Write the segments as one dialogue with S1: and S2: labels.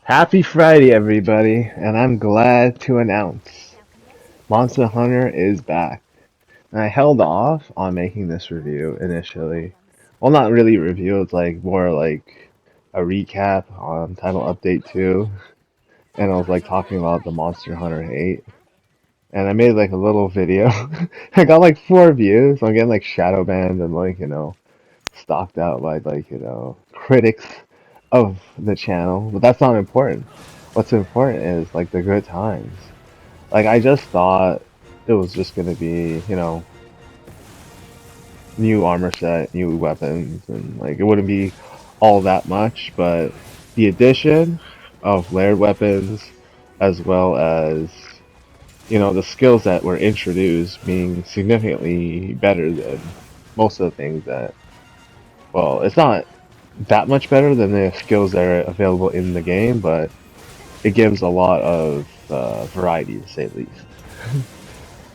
S1: Happy Friday, everybody, and I'm glad to announce Monster Hunter is back. And I held off on making this review initially. Well, not really a review, it's like more like a recap on Title Update 2. And I was like talking about the Monster Hunter hate. And I made like a little video. I got like 4 views. I'm getting like shadow banned and stalked out by critics of the channel, but that's not important. What's important is like the good times. Like I just thought it was just gonna be, new armor set, new weapons, and like it wouldn't be all that much, but the addition of layered weapons as well as the skills that were introduced being significantly better than most of the things that well, it's not that much better than the skills that are available in the game, but it gives a lot of variety to say the least.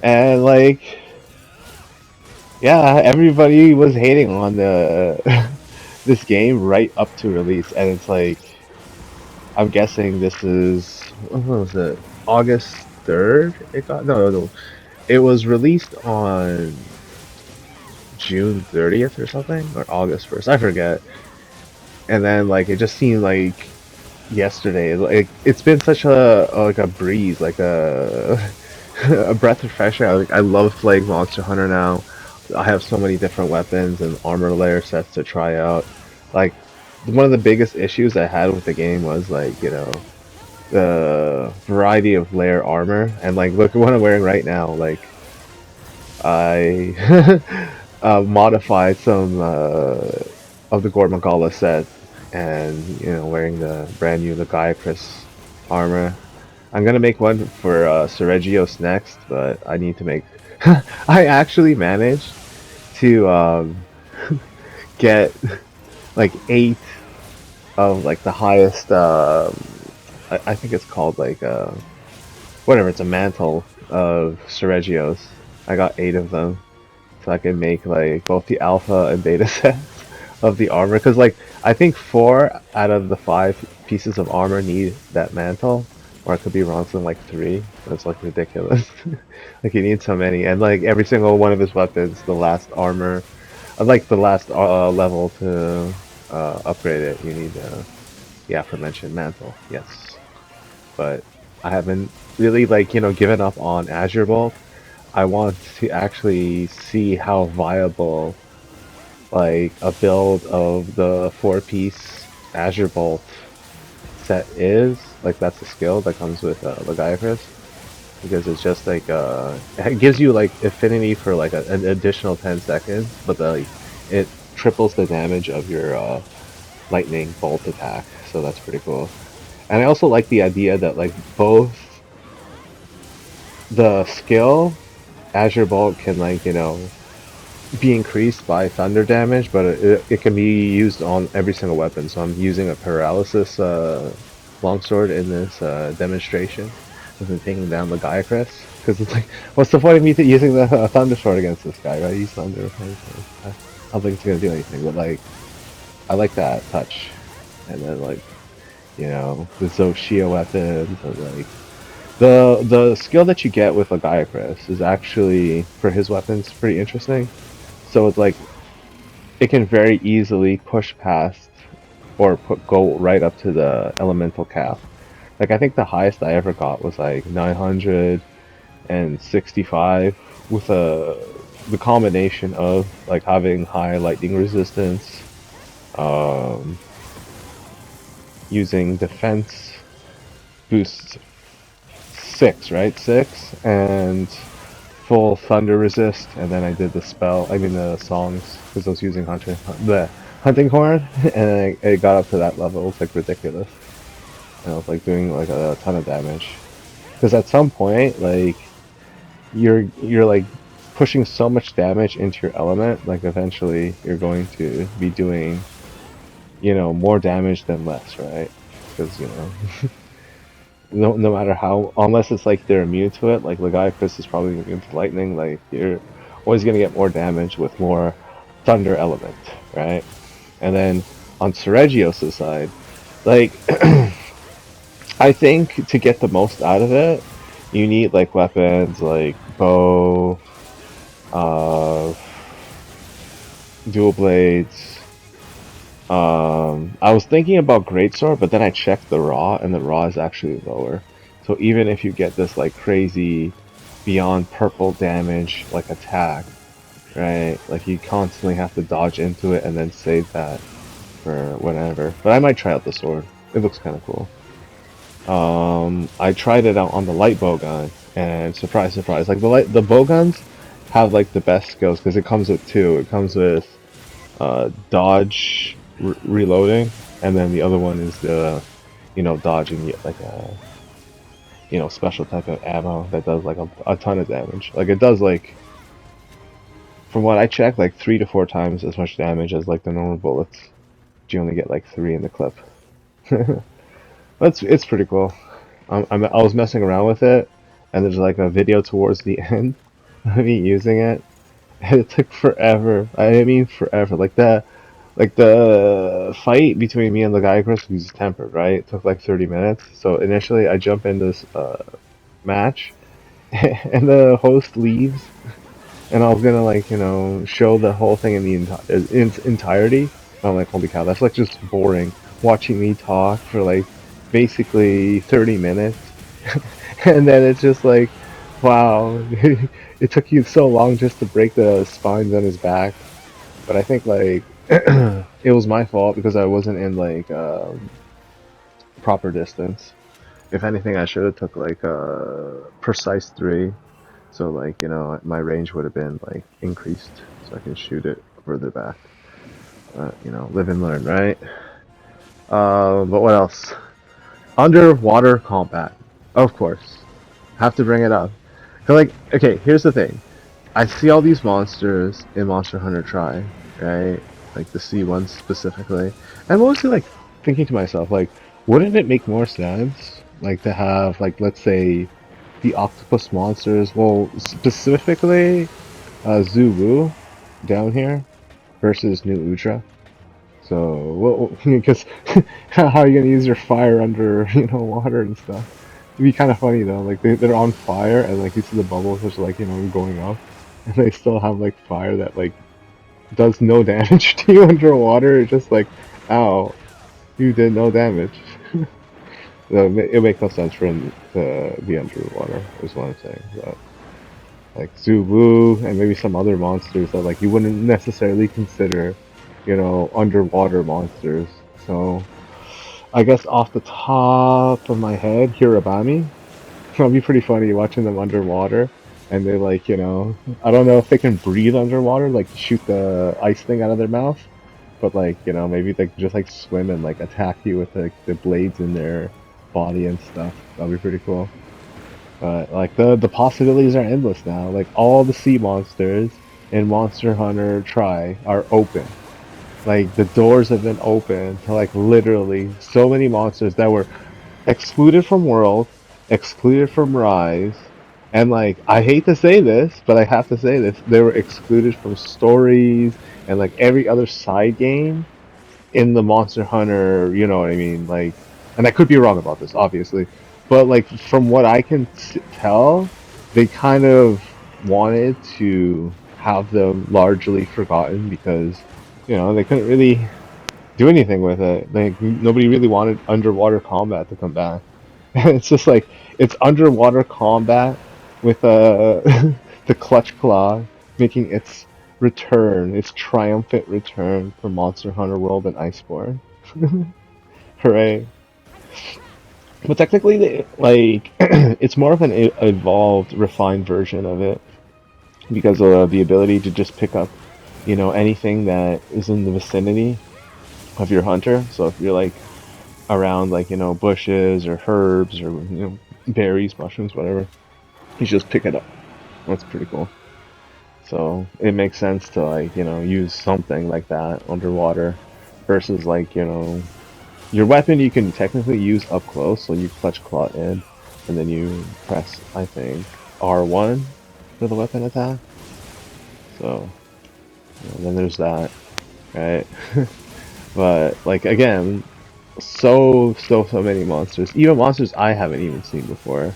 S1: And like, yeah, everybody was hating on the this game right up to release, and it's like I'm guessing this is what was it, August 3rd? It got no. It was released on June 30th or something, or August 1st. I forget. And then like it just seemed like yesterday. Like it's been such a breeze, like a a breath of fresh air. Like I love playing Monster Hunter now. I have so many different weapons and armor layer sets to try out. Like one of the biggest issues I had with the game was like the variety of layer armor, and like look at what I'm wearing right now. Like I modified some of the Gormagala set, and wearing the brand new Legiacris armor. I'm gonna make one for Seregios next, but I need to make. I actually managed to get like 8 of like the highest. I think it's called like whatever. It's a mantle of Seregios. I got 8 of them, so I can make like both the alpha and beta sets of the armor. Because like I think 4 out of the 5 pieces of armor need that mantle, or I could be wrong. Something like 3. That's like ridiculous. Like you need so many, and like every single one of his weapons, the last armor, like the last level to upgrade it, you need the aforementioned mantle. Yes, but I haven't really given up on Azure Bolt. I want to actually see how viable like a build of the 4-piece Azure Bolt set is. Like that's the skill that comes with Legiacris, because it's just like it gives you like affinity for like an additional 10 seconds, but it triples the damage of your lightning bolt attack. So that's pretty cool. And I also like the idea that like both the skill Azure Bolt can be increased by thunder damage, but it can be used on every single weapon. So I'm using a paralysis longsword in this demonstration. I've been taking down the Legiacris because it's like, what's the point of me using the thunder sword against this guy, right? He's thunder. Right? So I don't think it's gonna do anything, but like I like that touch. And then like the Zoshia weapons, and like the skill that you get with Legiacris is actually for his weapons pretty interesting. So it's like it can very easily push past or go right up to the elemental cap. Like I think the highest I ever got was like 965 with the combination of like having high lightning resistance, um, using defense boosts 6, right? 6 and full thunder resist, and then I did the spell. I mean the songs because I was using the hunting horn, and it got up to that level. It was like ridiculous, and I was like doing like a ton of damage. Because at some point, like you're like pushing so much damage into your element, like eventually you're going to be doing more damage than less, right? Because no matter how, unless it's like they're immune to it, like Legiacris is probably immune to lightning, like you're always gonna get more damage with more thunder element, right? And then on Seregios' side, like I think to get the most out of it, you need like weapons like bow, uh, dual blades. I was thinking about greatsword, but then I checked the raw, and the raw is actually lower. So even if you get this like crazy, beyond purple damage like attack, right? Like you constantly have to dodge into it and then save that for whatever. But I might try out the sword. It looks kind of cool. I tried it out on the light bow gun, and surprise, surprise, like the bow guns have like the best skills because it comes with two. It comes with dodge reloading, and then the other one is the dodging like a special type of ammo that does like a ton of damage. Like it does like from what I checked like 3 to 4 times as much damage as like the normal bullets. But you only get like 3 in the clip. It's pretty cool. I was messing around with it, and there's like a video towards the end of me using it, and it took forever. I mean forever. Like the fight between me and the guy Chris who's tempered, right? It took like 30 minutes. So initially I jump in this match, and the host leaves, and I was gonna like show the whole thing in the entirety. And I'm like, holy cow, that's like just boring. Watching me talk for like basically 30 minutes, and then it's just like, wow, it took you so long just to break the spines on his back. But I think like it was my fault because I wasn't in like proper distance. If anything, I should have took like a precise 3. So like my range would have been like increased, so I can shoot it further back. Live and learn, right? But what else? Underwater combat, of course. Have to bring it up. 'Cause, like, okay, here's the thing. I see all these monsters in Monster Hunter Tri, right? Like the sea ones specifically. I'm mostly like thinking to myself, like, wouldn't it make more sense, like, to have, like, let's say, the octopus monsters, well, specifically, Zuwu down here versus New Udra? So, well, because how are you gonna use your fire under, water and stuff? It'd be kind of funny though, like they're on fire and like you see the bubbles just like, going up, and they still have like fire that like does no damage to you underwater. It's just like, ow, you did no damage. So it makes no sense for him to be underwater, is what I'm saying. But like Zulu and maybe some other monsters that like you wouldn't necessarily consider, underwater monsters. So I guess off the top of my head, Hirabami. It'll be pretty funny watching them underwater, and they like, I don't know if they can breathe underwater, like shoot the ice thing out of their mouth, but like, maybe they can just like swim and like attack you with like the blades in their body and stuff. That'll be pretty cool. But like the possibilities are endless now. Like all the sea monsters in Monster Hunter Tri are open. Like the doors have been open to like literally so many monsters that were excluded from World, excluded from Rise, and like I hate to say this, but I have to say this, they were excluded from stories and like every other side game in the Monster Hunter, you know what I mean? Like, and I could be wrong about this, obviously, but like from what I can tell, they kind of wanted to have them largely forgotten because, they couldn't really do anything with it. Like nobody really wanted underwater combat to come back. It's just like it's underwater combat with the clutch claw making its return, its triumphant return for Monster Hunter World and Iceborne. Hooray! But technically, like it's more of an evolved, refined version of it because of the ability to just pick up, anything that is in the vicinity of your hunter. So if you're like around like bushes or herbs or berries, mushrooms, whatever, you just pick it up. That's pretty cool. So it makes sense to like use something like that underwater versus like your weapon you can technically use up close. So you clutch claw in, and then you press I think R1 for the weapon attack. So then there's that, right? But like again, so many monsters. Even monsters I haven't even seen before.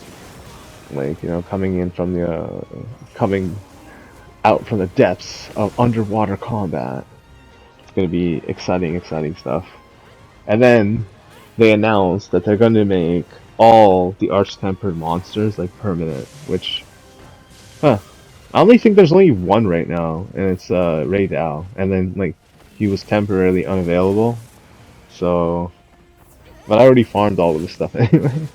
S1: Like, coming in from the coming out from the depths of underwater combat. It's gonna be exciting, exciting stuff. And then they announced that they're gonna make all the arch-tempered monsters like permanent, which, huh? I only think there's only one right now, and it's Ray Dow. And then like he was temporarily unavailable, so but I already farmed all of this stuff anyway.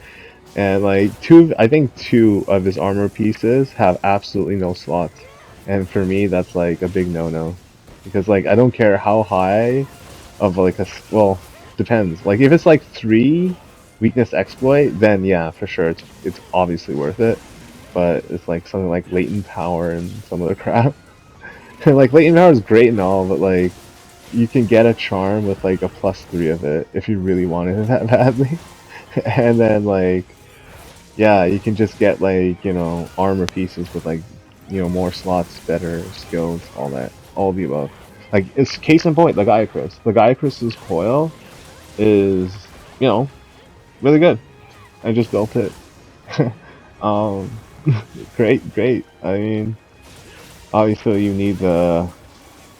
S1: And like I think two of his armor pieces have absolutely no slots. And for me, that's like a big no-no. Because like I don't care how high of like well, depends. Like if it's like 3 weakness exploit, then yeah, for sure it's obviously worth it. But it's like something like latent power and some other crap. Like latent power is great and all, but like you can get a charm with like a +3 of it if you really wanted it that badly. And then like yeah, you can just get like, armor pieces with like, more slots, better skills, all that, all of the above. Like it's case in point, the Gaiacris. The Gaiacris's coil is, you know, really good. I just built it. um, great, great. I mean, obviously you need the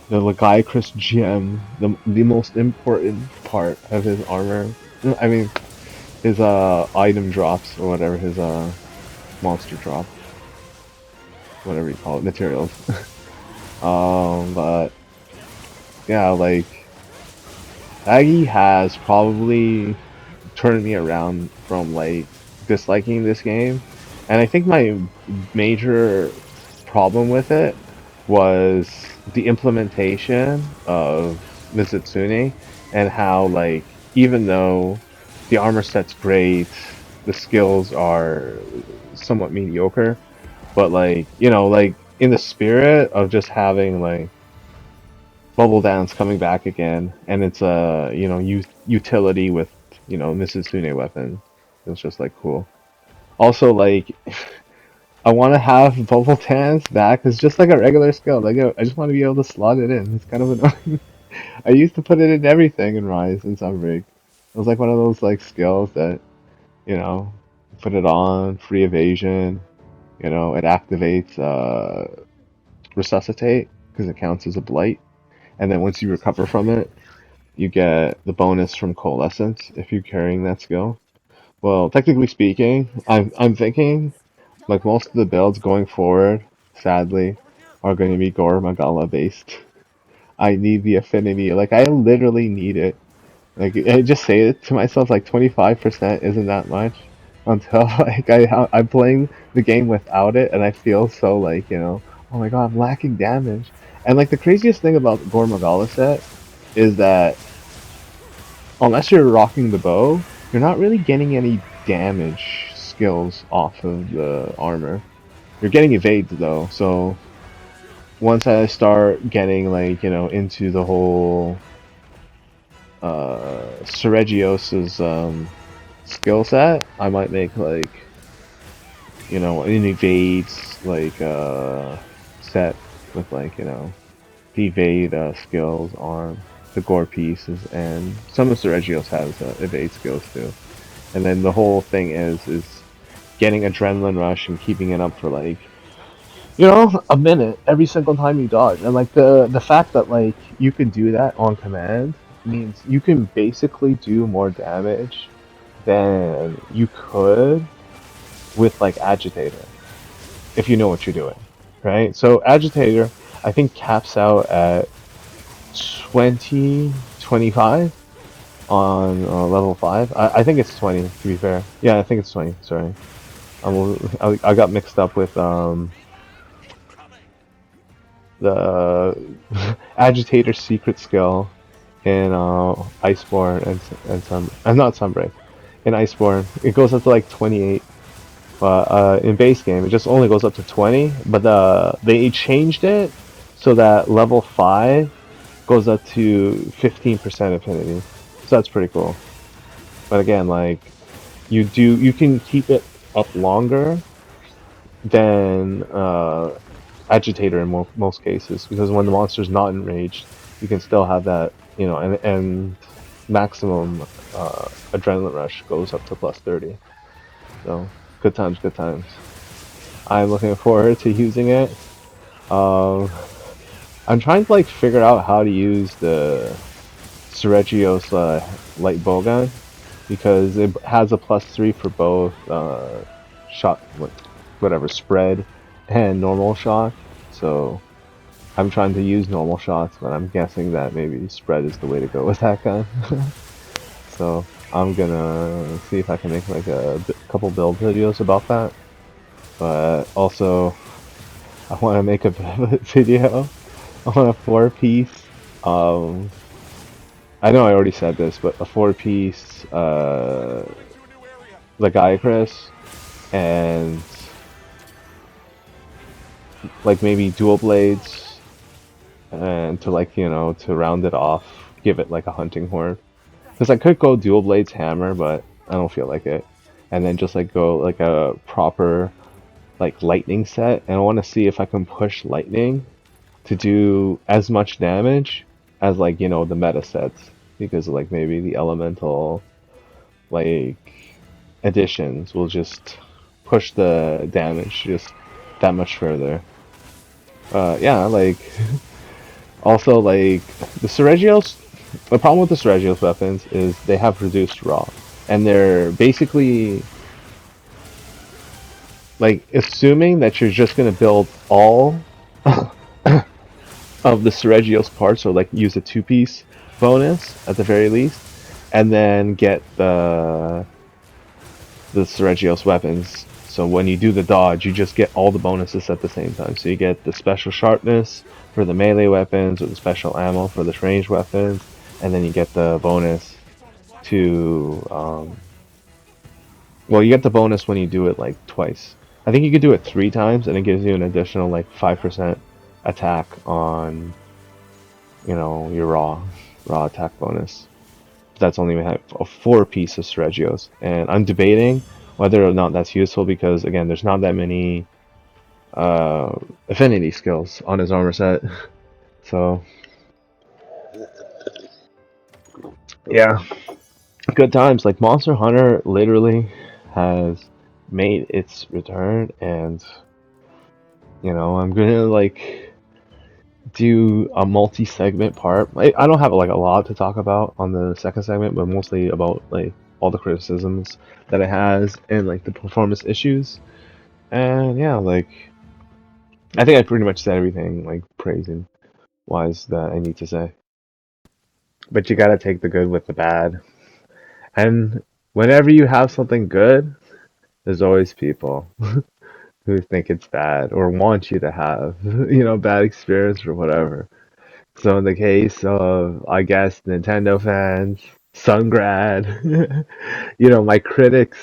S1: Legiacris gem, the most important part of his armor. I mean, his item drops or whatever, his monster drop, whatever you call it, materials. But yeah, like Aggie has probably turned me around from like disliking this game, and I think my major problem with it was the implementation of Mizutsune and how like even though the armor set's great, the skills are somewhat mediocre, but like like in the spirit of just having like Bubble Dance coming back again, and it's a utility with Mrs. Sune weapon. It was just like cool. Also, like I want to have Bubble Dance back as just like a regular skill. Like I just want to be able to slot it in. It's kind of annoying. I used to put it in everything in Rise and Sunbreak. It was like one of those like skills that you know put it on free evasion. It activates resuscitate because it counts as a blight, and then once you recover from it, you get the bonus from Coalescence if you're carrying that skill. Well, technically speaking, I'm thinking like most of the builds going forward, sadly, are going to be Gore Magala based. I need the affinity. Like I literally need it. Like I just say it to myself like 25% isn't that much until like I'm playing the game without it and I feel so like, oh my god, I'm lacking damage. And like the craziest thing about the Gore Magala set is that unless you're rocking the bow, you're not really getting any damage skills off of the armor. You're getting evades though, so once I start getting like, into the whole Seregios's skill set, I might make like, an evades like set with like, the evade skills on the gore pieces, and some of Seregios has evade skills too. And then the whole thing is getting adrenaline rush and keeping it up for like a minute every single time you dodge. And like the fact that like you can do that on command means you can basically do more damage than you could with like agitator if you know what you're doing, right? So agitator I think caps out at 20, 25 on level 5. I think it's 20 to be fair. Yeah, I think it's 20. Sorry, I got mixed up with the agitator secret skill in Iceborne and not Sunbreak. In Iceborne, it goes up to like 28, but in base game it just only goes up to 20. But they changed it so that level 5 goes up to 15% affinity, so that's pretty cool. But again, like you can keep it up longer than agitator in most cases, because when the monster's not enraged, you can still have that, and maximum adrenaline rush goes up to plus 30. So good times, good times. I'm looking forward to using it. Um, I'm trying to like figure out how to use the Sergio's light bowgun because it has a plus 3 for both shot, whatever, spread and normal shot. So I'm trying to use normal shots, but I'm guessing that maybe spread is the way to go with that gun. So I'm gonna see if I can make like a couple build videos about that. But also, I want to make a video on a 4-piece. Um, I know I already said this, but a 4-piece Legiacris and like maybe dual blades, and to like to round it off, give it like a hunting horn. Because I could go dual blades hammer, but I don't feel like it. And then just like go like a proper like lightning set, and I want to see if I can push lightning to do as much damage as like the meta sets, because like maybe the elemental like additions will just push the damage just that much further. Yeah, like also like the Seregios. The problem with the Seregios weapons is they have reduced raw, and they're basically like assuming that you're just gonna build all of the Seregios parts, or like use a 2-piece bonus at the very least, and then get the Seregios weapons. So when you do the dodge, you just get all the bonuses at the same time. So you get the special sharpness for the melee weapons, or the special ammo for the ranged weapons, and then you get the bonus to well, you get the bonus when you do it like twice. I think you could do it 3 times, and it gives you an additional like 5% attack on your raw attack bonus. That's only a 4-piece of Seregios, and I'm debating whether or not that's useful because again, there's not that many affinity skills on his armor set. So yeah, good times. Like Monster Hunter literally has made its return, and I'm gonna like do a multi-segment part. I don't have like a lot to talk about on the second segment, but mostly about like all the criticisms that it has and like the performance issues. And yeah, like I think I pretty much said everything like praising wise that I need to say. But you gotta take the good with the bad. And whenever you have something good, there's always people who think it's bad or want you to have, bad experience or whatever. So in the case of, I guess, Nintendo fans, Sungrad, my critics,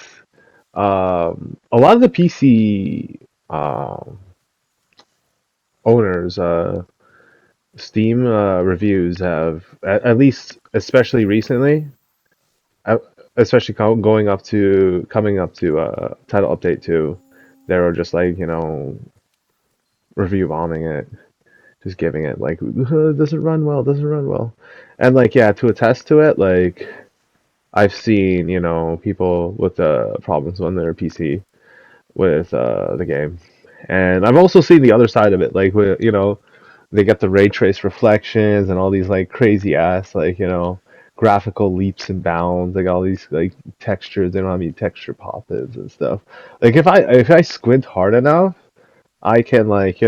S1: a lot of the PC owners, Steam reviews have, at least, especially recently, uh, especially coming up to title update 2, they were just like, review bombing it. Just giving it like does it run well, does it run well, and like yeah, to attest to it, like I've seen people with problems on their PC with the game, and I've also seen the other side of it, like with they get the ray trace reflections and all these like crazy ass like graphical leaps and bounds, like all these like textures, they don't have any texture pop-ins and stuff. Like if I squint hard enough, I can like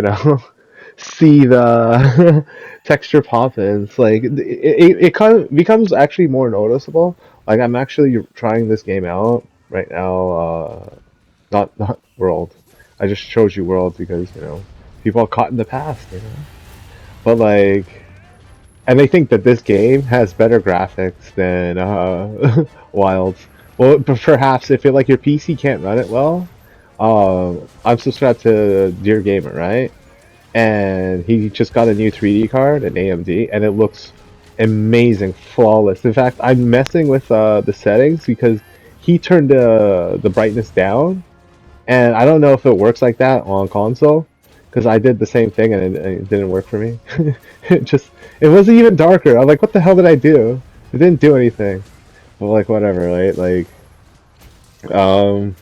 S1: see the texture pop-ins. Like it kind of becomes actually more noticeable. Like I'm actually trying this game out right now. Not World. I just showed you World because people are caught in the past. But like, and they think that this game has better graphics than Wilds. Well, perhaps if like your PC can't run it well. I'm subscribed to Dear Gamer, right? And he just got a new 3D card, an AMD, and it looks amazing, flawless. In fact, I'm messing with the settings because he turned the brightness down, and I don't know if it works like that on console, because I did the same thing and it didn't work for me. It wasn't even darker. I'm like, what the hell did I do? It didn't do anything. Well, like whatever, right? Um,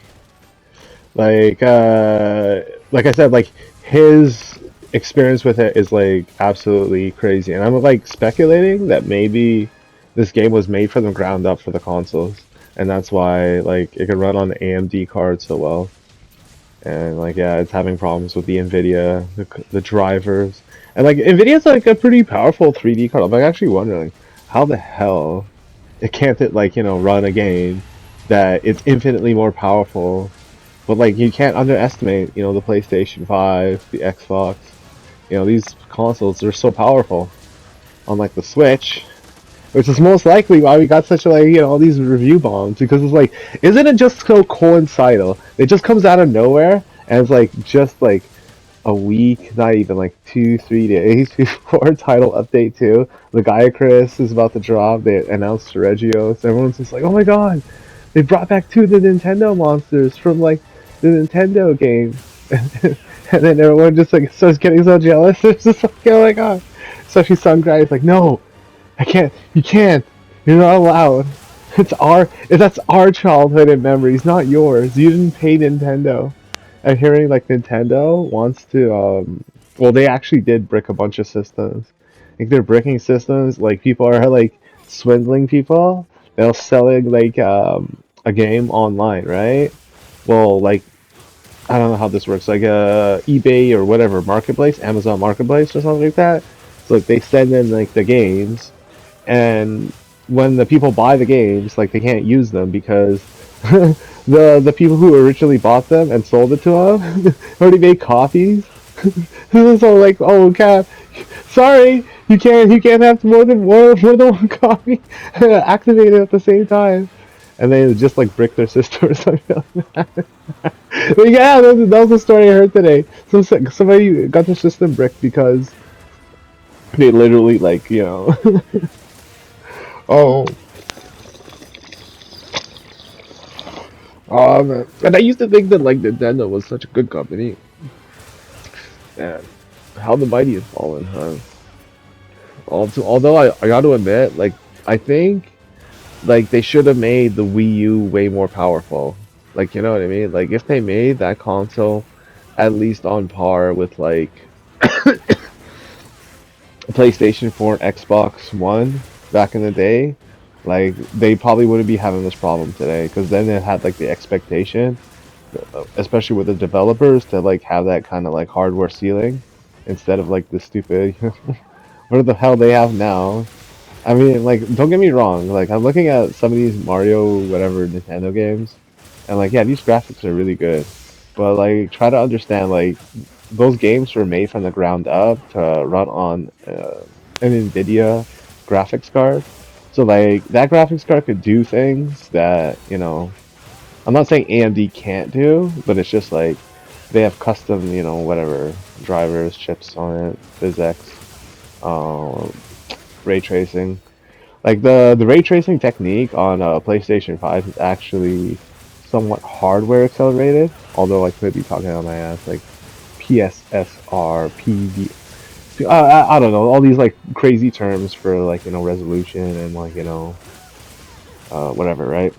S1: like like I said, like his experience with it is like absolutely crazy, and I'm like speculating that maybe this game was made from the ground up for the consoles, and that's why like it can run on the AMD card so well. And like yeah, it's having problems with the Nvidia, the drivers, and like Nvidia's like a pretty powerful 3D card. I'm like actually wondering how the hell it can't like run a game that it's infinitely more powerful, but like you can't underestimate the PlayStation 5, the Xbox. These consoles are so powerful. Unlike the Switch, which is most likely why we got such like all these review bombs because it's like isn't it just so coincidental? It just comes out of nowhere and it's like just like a week, not even like 2, 3 days before title update 2. The Gaia Chris is about to drop. They announced Regios. Everyone's just like, oh my god, they brought back 2 of the Nintendo monsters from like the Nintendo game. And then everyone just like starts getting so jealous. It's just like, oh my god. Especially Sungrad is like, no, I can't. You can't. You're not allowed. That's our childhood and memories, not yours. You didn't pay Nintendo. I'm hearing like Nintendo wants to well they actually did brick a bunch of systems. Like they're bricking systems, like people are like swindling people. They're selling like a game online, right? Well like I don't know how this works, like eBay or whatever marketplace, Amazon marketplace or something like that. So like they send in like the games and when the people buy the games, like they can't use them because the people who originally bought them and sold it to them already made copies. So like, oh cap, sorry, you can't have more than one copy activated at the same time. And they just like brick their sister or something like that. But yeah, that was the story I heard today. Somebody got their system bricked because they literally like oh and I used to think that like Nintendo was such a good company. Man, how the mighty has fallen, huh? Although I got to admit, like I think like they should have made the Wii U way more powerful. Like you know what I mean? Like if they made that console at least on par with like PlayStation 4 and Xbox One back in the day, like they probably wouldn't be having this problem today because then it had like the expectation, especially with the developers, to like have that kind of like hardware ceiling instead of like the stupid what the hell they have now. I mean, like, don't get me wrong. Like, I'm looking at some of these Mario, whatever, Nintendo games, and like, yeah, these graphics are really good. But like, try to understand, like, those games were made from the ground up to run on an NVIDIA graphics card. So like, that graphics card could do things that I'm not saying AMD can't do, but it's just like they have custom, whatever drivers, chips on it, physics, um, ray tracing. Like the ray tracing technique on PlayStation 5 is actually somewhat hardware accelerated, although I could be talking on my ass like PSSR, I don't know, all these like crazy terms for like resolution and like whatever, right?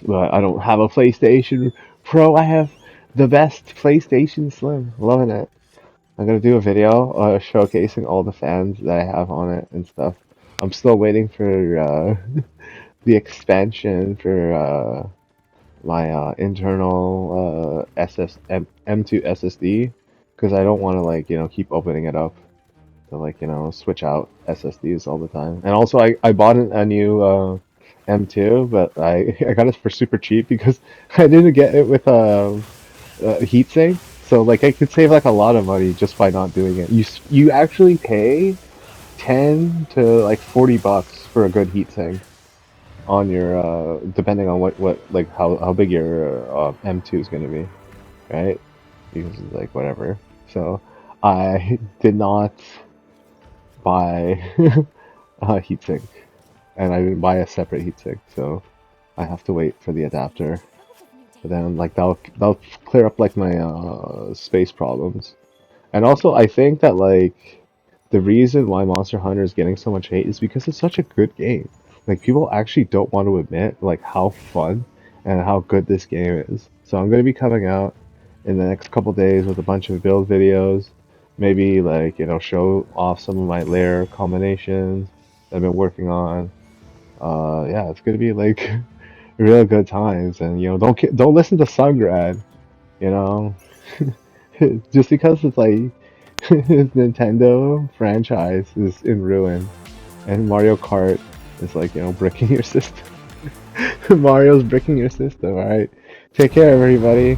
S1: But I don't have a PlayStation Pro. I have the best PlayStation Slim. Loving it. I'm gonna do a video showcasing all the fans that I have on it and stuff. I'm still waiting for the expansion for my internal M2 SSD because I don't want to like keep opening it up to like switch out SSDs all the time. And also I bought a new M2, but I got it for super cheap because I didn't get it with heatsink. So like I could save like a lot of money just by not doing it. You actually pay 10 to like $40 for a good heatsink on your depending on what like how big your M2 is going to be, right? Because it's like whatever. So I did not buy a heatsink, and I didn't buy a separate heatsink, so I have to wait for the adapter. But then like that'll clear up like my space problems. And also I think that like the reason why Monster Hunter is getting so much hate is because it's such a good game. Like people actually don't want to admit like how fun and how good this game is. So I'm gonna be coming out in the next couple days with a bunch of build videos. Maybe like show off some of my layer combinations that I've been working on. Yeah, it's gonna be like real good times, and don't listen to Sungrad. You know, just because it's like his Nintendo franchise is in ruin, and Mario Kart is like bricking your system. Mario's bricking your system. All right, take care, everybody.